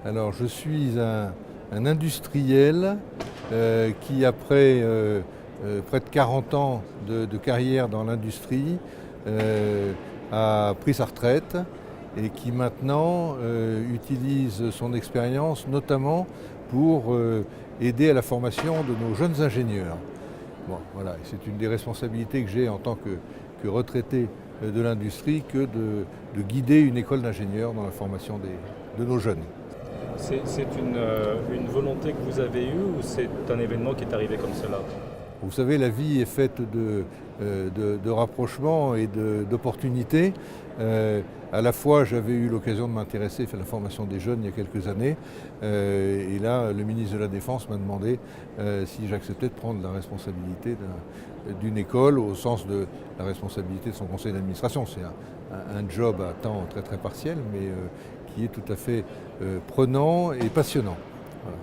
Alors, je suis un industriel qui, après près de 40 ans de carrière dans l'industrie, a pris sa retraite et qui maintenant utilise son expérience notamment pour aider à la formation de nos jeunes ingénieurs. Bon, voilà, c'est une des responsabilités que j'ai en tant que retraité de l'industrie que de guider une école d'ingénieurs dans la formation de nos jeunes. C'est une volonté que vous avez eue ou c'est un événement qui est arrivé comme cela? Vous savez, la vie est faite de rapprochements et d'opportunités. À la fois, j'avais eu l'occasion de m'intéresser à la formation des jeunes il y a quelques années. Et là, le ministre de la Défense m'a demandé si j'acceptais de prendre la responsabilité d'une école au sens de la responsabilité de son conseil d'administration. C'est un job à temps très très partiel, mais qui est tout à fait prenant et passionnant. Voilà.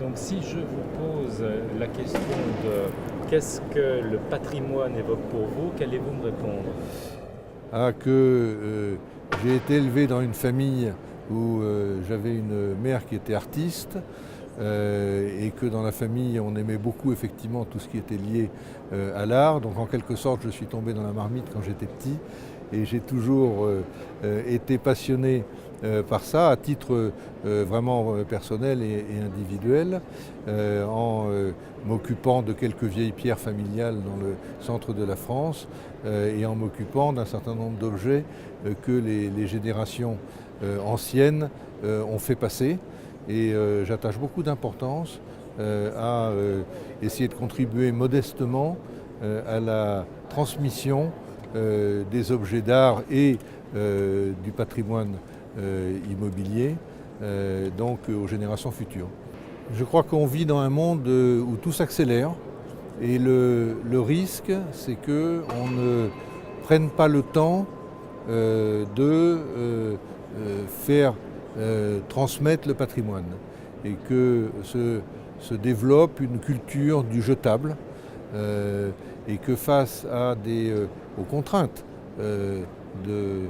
Donc si je vous pose la question de qu'est-ce que le patrimoine évoque pour vous, qu'allez-vous me répondre? J'ai été élevé dans une famille où j'avais une mère qui était artiste et que dans la famille on aimait beaucoup effectivement tout ce qui était lié à l'art. Donc en quelque sorte je suis tombé dans la marmite quand j'étais petit et j'ai toujours été passionné par ça à titre vraiment personnel et individuel en m'occupant de quelques vieilles pierres familiales dans le centre de la France et en m'occupant d'un certain nombre d'objets que les générations anciennes ont fait passer. Et j'attache beaucoup d'importance à essayer de contribuer modestement à la transmission des objets d'art et du patrimoine immobilier donc aux générations futures. Je crois qu'on vit dans un monde où tout s'accélère et le risque c'est qu'on ne prenne pas le temps de faire transmettre le patrimoine et que se développe une culture du jetable et que face aux contraintes de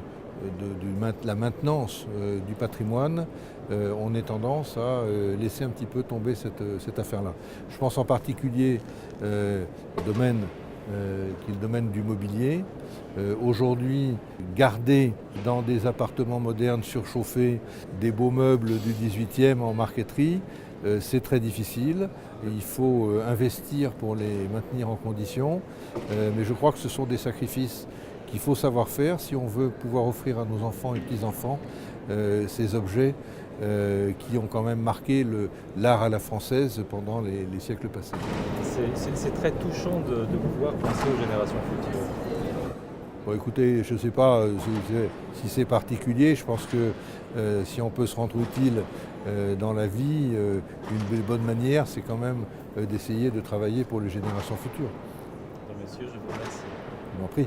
la maintenance du patrimoine, on ait tendance à laisser un petit peu tomber cette affaire-là. Je pense en particulier au domaine qui est le domaine du mobilier. Aujourd'hui, garder dans des appartements modernes surchauffés des beaux meubles du 18e en marqueterie, c'est très difficile. Il faut investir pour les maintenir en condition, mais je crois que ce sont des sacrifices qu'il faut savoir faire si on veut pouvoir offrir à nos enfants et petits-enfants ces objets qui ont quand même marqué l'art à la française pendant les siècles passés. C'est très touchant de pouvoir penser aux générations futures. Bon, écoutez, je ne sais pas si c'est particulier. Je pense que si on peut se rendre utile dans la vie, une bonne manière, c'est quand même d'essayer de travailler pour les générations futures. Monsieur, je vous remercie. Je vous en prie.